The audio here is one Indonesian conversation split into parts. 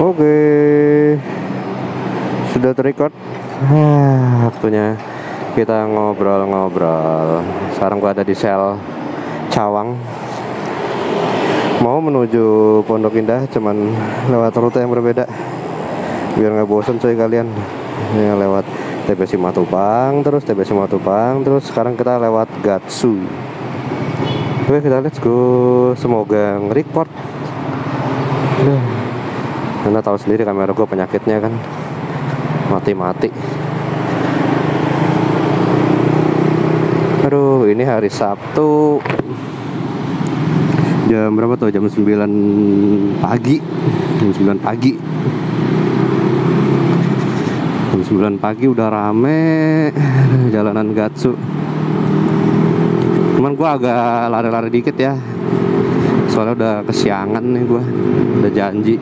Oke, sudah terrecord. Waktunya kita ngobrol-ngobrol. Sekarang gua ada di sel Cawang, mau menuju Pondok Indah, cuman lewat rute yang berbeda biar nggak bosen coy kalian. Ini lewat TBC Matupang, terus TBC Matupang, terus sekarang kita lewat Gatsu. Oke, kita let's go. Semoga nge-record. Karena tahu sendiri kamera gue penyakitnya kan mati-mati. Aduh, ini hari Sabtu. Jam berapa tuh? Jam 9 pagi. Jam 9 pagi. Jam 9 pagi udah rame jalanan Gatsu. Cuman gue agak lari-lari dikit ya, soalnya udah kesiangan nih gue, udah janji.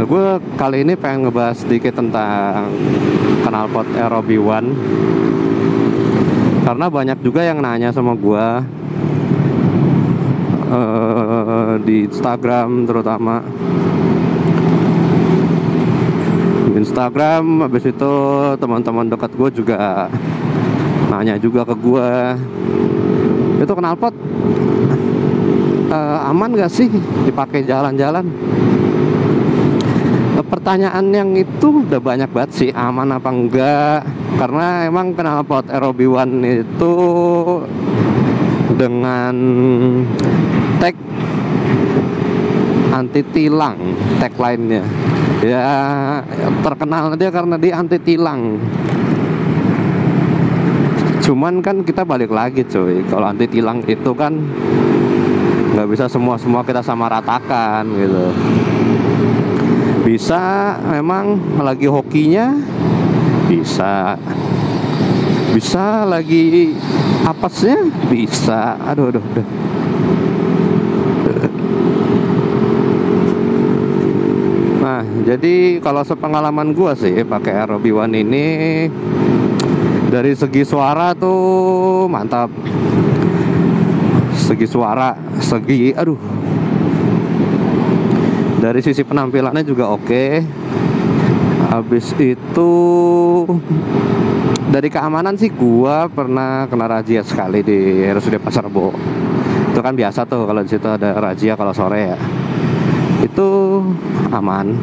Gue kali ini pengen ngebahas sedikit tentang knalpot ROB1, karena banyak juga yang nanya sama gue di Instagram, terutama Instagram. Habis itu teman-teman dekat gue juga nanya juga ke gue, itu knalpot aman gak sih dipakai jalan-jalan? Pertanyaan yang itu udah banyak banget sih, aman apa enggak, karena emang knalpot ROB1 itu dengan tag anti tilang, tag lainnya ya, terkenal dia karena dia anti tilang. Cuman kan kita balik lagi cuy, kalau anti tilang itu kan nggak bisa semua kita sama ratakan gitu. Bisa memang lagi hokinya, bisa lagi apesnya, bisa. Aduh. Nah, jadi kalau sepengalaman gua sih pakai ROB1 ini, dari segi suara tuh mantap. Segi suara, dari sisi penampilannya juga oke. Habis itu dari keamanan sih, gua pernah kena razia sekali di RSUD Pasar Rebo. Itu kan biasa tuh kalau di situ ada razia kalau sore ya. Itu aman.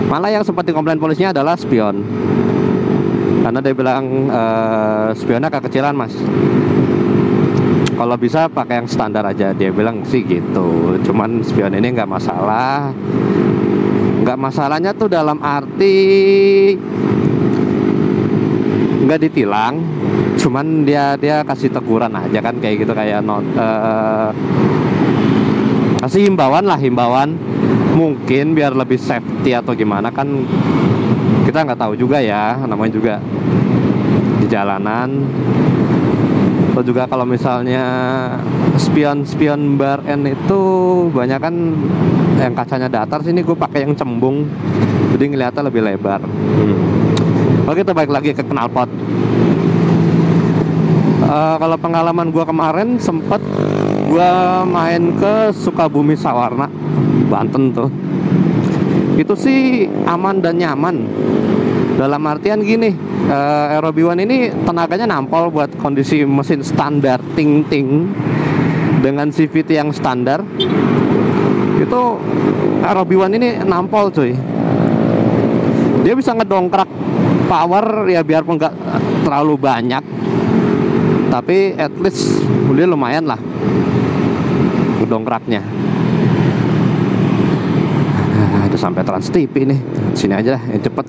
Malah yang sempat dikomplain polisinya adalah spion, karena dia bilang spionnya kekecilan mas, kalau bisa pakai yang standar aja, dia bilang sih gitu. Cuman spion ini nggak masalah. Nggak masalahnya tuh dalam arti nggak ditilang, cuman dia kasih teguran aja kan, kayak gitu, kayak kasih himbauan mungkin biar lebih safety atau gimana kan, kita nggak tahu juga ya, namanya juga di jalanan. Atau juga kalau misalnya spion bar N itu banyak kan yang kacanya datar, sini gue pakai yang cembung, jadi ngeliatnya lebih lebar. Oke, kita balik lagi ke knalpot. Kalau pengalaman gue kemarin, sempet gue main ke Sukabumi Sawarna, Banten tuh. Itu sih aman dan nyaman. Dalam artian gini, ROB1 ini tenaganya nampol buat kondisi mesin standar ting-ting dengan CVT yang standar. Itu ROB1 ini nampol cuy. Dia bisa ngedongkrak power ya, biarpun nggak terlalu banyak, tapi at least dia lumayan lah ngedongkraknya. Itu sampai Trans TV nih, sini aja yang cepet.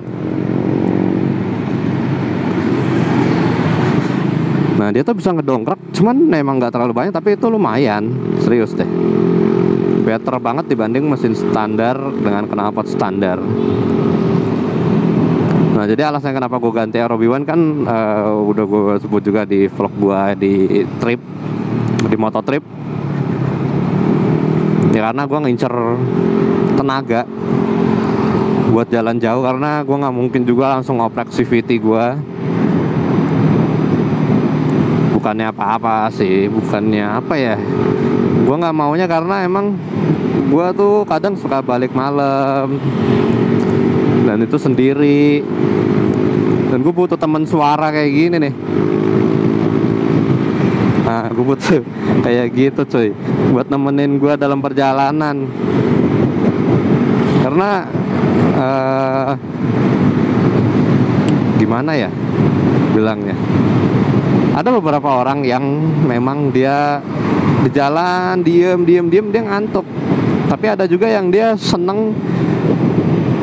Nah, dia tuh bisa ngedongkrak, cuman memang nggak terlalu banyak, tapi itu lumayan, serius deh. Better banget dibanding mesin standar dengan knalpot standar. Nah, jadi alasan kenapa gue ganti ROB1 kan udah gue sebut juga di vlog gue di trip, di moto trip. Ya karena gue ngincer tenaga buat jalan jauh, karena gue nggak mungkin juga langsung ngoprek CVT gue. Bukannya apa-apa sih, bukannya apa ya, Gue nggak maunya karena emang gue tuh kadang suka balik malam dan itu sendiri, dan gue butuh teman suara kayak gini nih. Nah, gue butuh kayak gitu cuy, buat nemenin gue dalam perjalanan. Karena gimana ya bilangnya, ada beberapa orang yang memang dia di jalan diem dia ngantuk, tapi ada juga yang dia seneng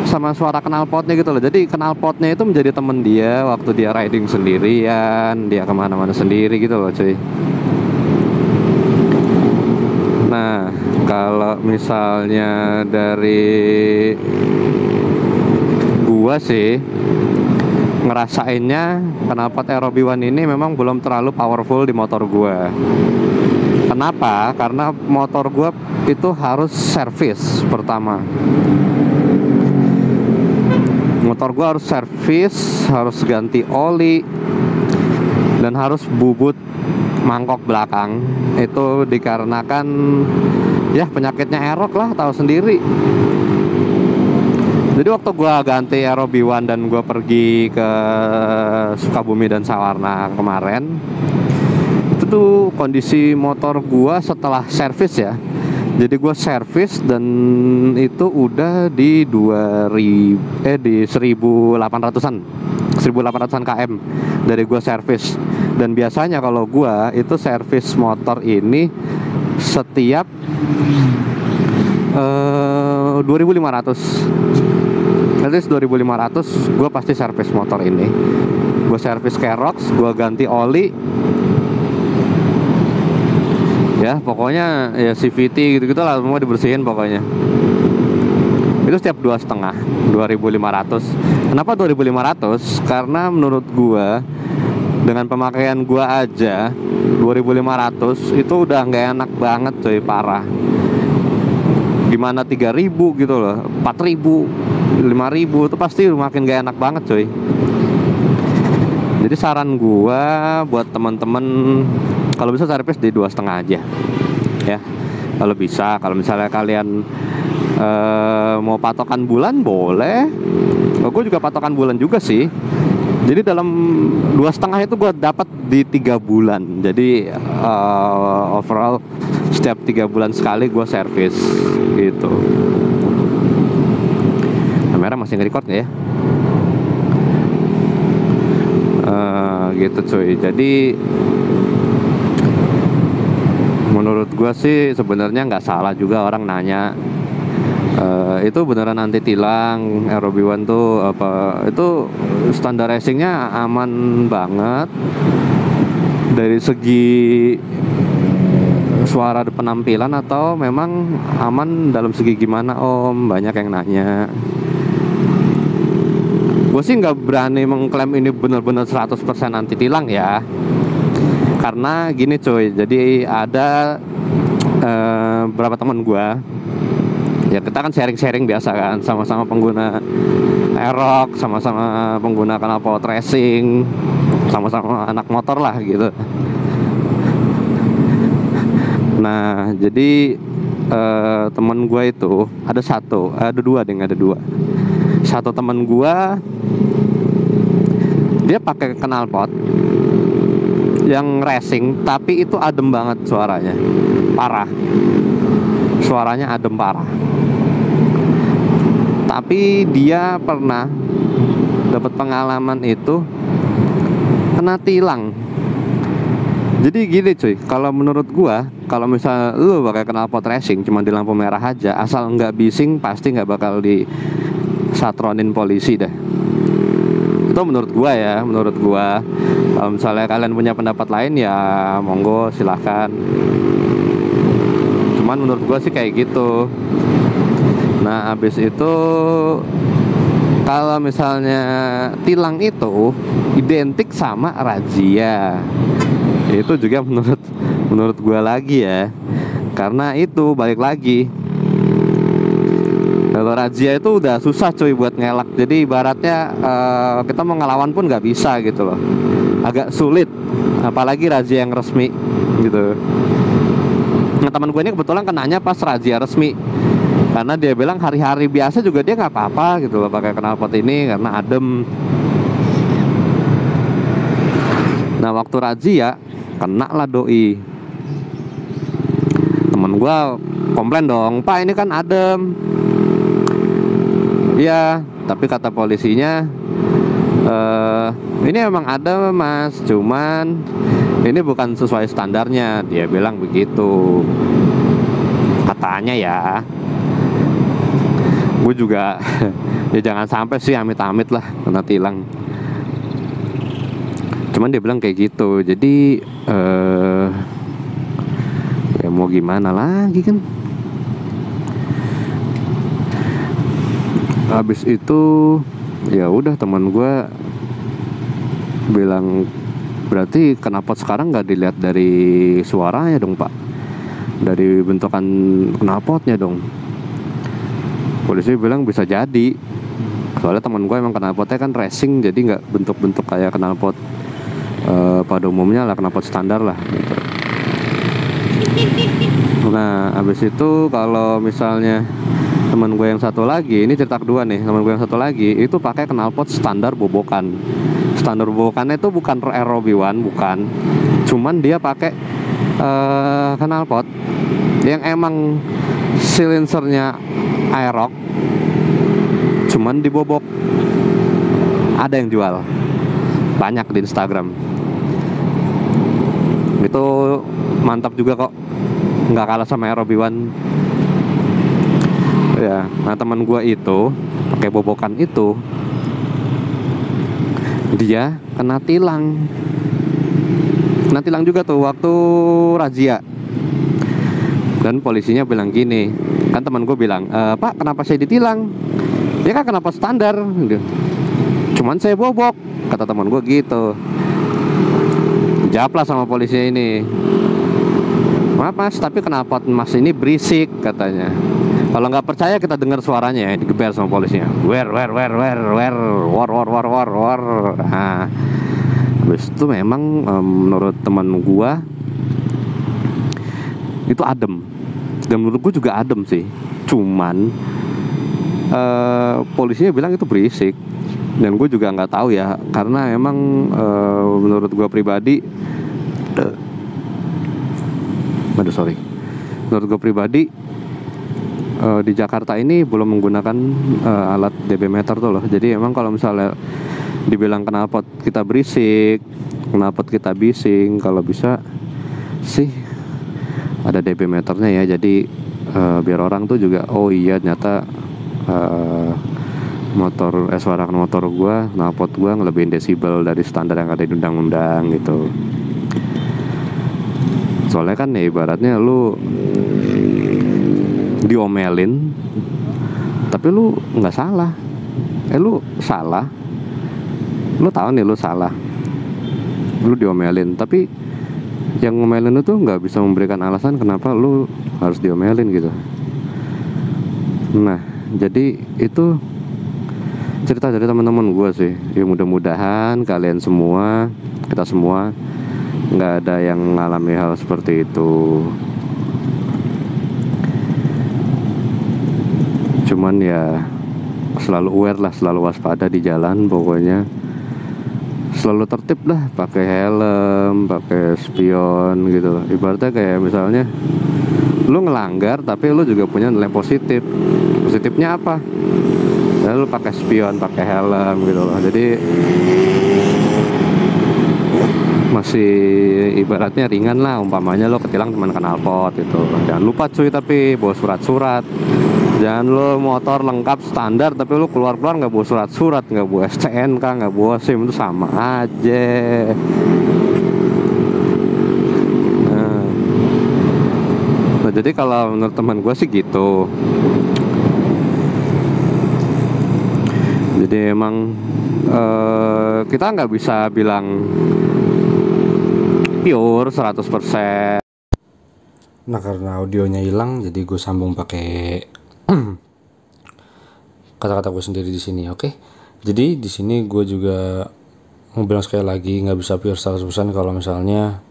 sama suara knalpotnya gitu loh. Jadi knalpotnya itu menjadi temen dia waktu dia riding sendirian, dia kemana-mana sendiri gitu loh cuy. Nah, kalau misalnya dari gua sih ngerasainnya knalpot Aerobi One ini memang belum terlalu powerful di motor gua. Kenapa? Karena motor gua itu harus servis pertama. Motor gua harus servis, harus ganti oli, dan harus bubut mangkok belakang. Itu dikarenakan ya penyakitnya Aerox lah, tahu sendiri. Jadi waktu gua ganti Aerobi One dan gua pergi ke Sukabumi dan Sawarna kemarin, itu tuh kondisi motor gua setelah servis ya. Jadi gua servis dan itu udah di 1800-an 1800-an km dari gua servis. Dan biasanya kalau gua itu servis motor ini setiap 2.500. At least 2.500 gue pasti servis motor ini. Gue servis Kerox, gue ganti oli. Ya pokoknya ya CVT gitu-gitu lah, semua dibersihin pokoknya. Itu setiap 2,5 Kenapa 2.500? Karena menurut gue dengan pemakaian gue aja 2.500 itu udah nggak enak banget coy, parah. Gimana 3.000 gitu loh, 4.000, 5.000 itu pasti makin gak enak banget coy. Jadi saran gua buat temen-temen, kalau bisa servis di 2,5 aja ya, kalau bisa. Kalau misalnya kalian mau patokan bulan boleh. Gue juga patokan bulan juga sih. Jadi dalam 2,5 itu gue dapat di 3 bulan. Jadi overall setiap 3 bulan sekali gue servis gitu. Kamera masih nge-record nggak ya? Gitu cuy. Jadi menurut gue sih sebenarnya nggak salah juga orang nanya, itu beneran anti tilang Aerobi One tuh apa? Itu standar racingnya aman banget dari segi suara penampilan, atau memang aman dalam segi gimana om? Banyak yang nanya. Gue sih nggak berani mengklaim ini bener-bener 100% anti tilang ya. Karena gini cuy, jadi ada beberapa teman gue, ya kita kan sharing-sharing biasa kan, sama-sama pengguna Aerox, sama-sama pengguna knalpot racing, sama-sama anak motor lah gitu. Nah jadi temen gue itu ada dua. Satu temen gue dia pakai knalpot yang racing, tapi itu adem banget suaranya, parah. Suaranya adem parah. Tapi dia pernah dapat pengalaman itu kena tilang. Jadi gini cuy, kalau menurut gua, kalau misal lu pakai knalpot racing cuma di lampu merah aja, asal nggak bising pasti nggak bakal disatronin polisi deh. Itu menurut gua ya, menurut gua. Kalau misalnya kalian punya pendapat lain ya monggo silahkan. Cuman menurut gua sih kayak gitu. Nah habis itu kalau misalnya tilang itu identik sama razia, itu juga menurut gue lagi ya. Karena itu balik lagi, kalau razia itu udah susah cuy buat ngelak. Jadi ibaratnya kita mau ngelawan pun nggak bisa gitu loh, agak sulit. Apalagi razia yang resmi gitu. Nah, teman gue ini kebetulan kenanya pas razia resmi, karena dia bilang hari-hari biasa juga dia nggak apa-apa gitu loh pakai knalpot ini karena adem. Nah, waktu razia kena lah doi. Temen gue komplain dong, "Pak, ini kan adem." Iya, tapi kata polisinya, ini emang ada mas, cuman ini bukan sesuai standarnya. Dia bilang begitu, katanya ya. Gue juga ya jangan sampai sih amit-amit lah kena tilang. Cuman dia bilang kayak gitu. Jadi ya mau gimana lagi kan. Habis itu ya udah, teman gue bilang, berarti knalpot sekarang nggak dilihat dari suaranya dong pak, dari bentukan knalpotnya dong. Polisi bilang bisa jadi, soalnya teman gue emang knalpotnya kan racing, jadi nggak bentuk-bentuk kayak knalpot pada umumnya lah, knalpot standar lah gitu. Nah habis itu kalau misalnya teman gue yang satu lagi, ini cerita kedua nih, teman gue yang satu lagi itu pakai knalpot standar bobokan. Standar bobokannya itu bukan ROB1, bukan, cuman dia pakai knalpot yang emang silinsernya Aerox, cuman dibobok. Ada yang jual, banyak di Instagram. Itu mantap juga kok, nggak kalah sama ROB1 ya. Nah teman gue itu pakai bobokan itu, dia kena tilang juga tuh waktu razia. Dan polisinya bilang gini, kan teman gue bilang, "Pak, kenapa saya ditilang?" "Ya kan kenapa standar, cuman saya bobok," kata teman gue gitu. Jawab lah sama polisinya ini, "Maaf mas, tapi knalpot mas ini berisik," katanya. "Kalau nggak percaya kita dengar suaranya ya," digeber sama polisinya. War. Nah, habis itu memang menurut teman gua itu adem, dan menurut gua juga adem sih. Cuman polisinya bilang itu berisik, dan gue juga nggak tahu ya, karena emang menurut gua pribadi, menurut gue pribadi di Jakarta ini belum menggunakan alat dB meter tuh loh. Jadi emang kalau misalnya dibilang knalpot kita berisik, knalpot kita bising, kalau bisa sih ada dB meternya ya. Jadi biar orang tuh juga, oh iya ternyata suara motor gua, knalpot gua ngelebihin desibel dari standar yang ada di undang-undang gitu. Soalnya kan ya ibaratnya lu diomelin tapi lu nggak salah, lu salah, lu tahu nih lu salah, lu diomelin, tapi yang ngomelin itu nggak bisa memberikan alasan kenapa lu harus diomelin gitu. Nah jadi itu cerita dari teman-teman gue sih. Ya mudah-mudahan kalian semua, kita semua nggak ada yang mengalami hal seperti itu. Cuman ya selalu aware lah, selalu waspada di jalan pokoknya. Selalu tertib lah, pakai helm, pakai spion gitu. Ibaratnya kayak misalnya lu ngelanggar tapi lu juga punya nilai positif. Positifnya apa? Ya lu pakai spion, pakai helm gitu loh. Jadi masih ibaratnya ringan lah, umpamanya lo ketilang cuman knalpot gitu. Jangan lupa cuy, tapi bawa surat-surat. Jangan lo motor lengkap standar tapi lo keluar-keluar nggak bawa surat-surat, nggak bawa STNK, nggak bawa SIM, itu sama aja. Nah jadi kalau menurut teman gue sih gitu. Jadi emang kita nggak bisa bilang pure 100%. Nah karena audionya hilang, jadi gue sambung pakai kata-kata gue sendiri di sini, oke? Jadi di sini gue juga mau bilang sekali lagi, nggak bisa pure 100% kalau misalnya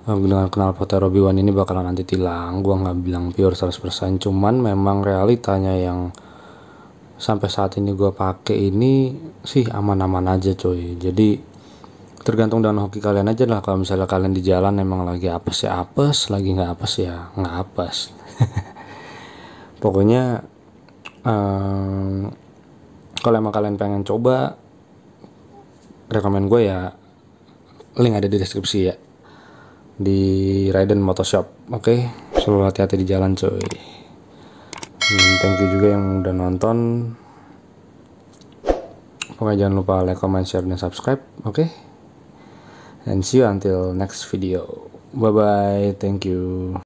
dengan knalpot RB1 ini bakalan anti tilang. Gua nggak bilang pure 100%, cuman memang realitanya yang sampai saat ini gua pakai ini sih aman-aman aja coy. Jadi tergantung dengan hoki kalian aja lah. Kalau misalnya kalian di jalan emang lagi apes ya apes, lagi nggak apes ya nggak apes. Pokoknya kalau emang kalian pengen coba, rekomen gue ya link ada di deskripsi ya, di Raiden Motoshop. Oke, selalu hati-hati di jalan coy. Thank you juga yang udah nonton. Pokoknya jangan lupa like, comment, share, dan subscribe. Oke, and see you until next video. Bye bye, thank you.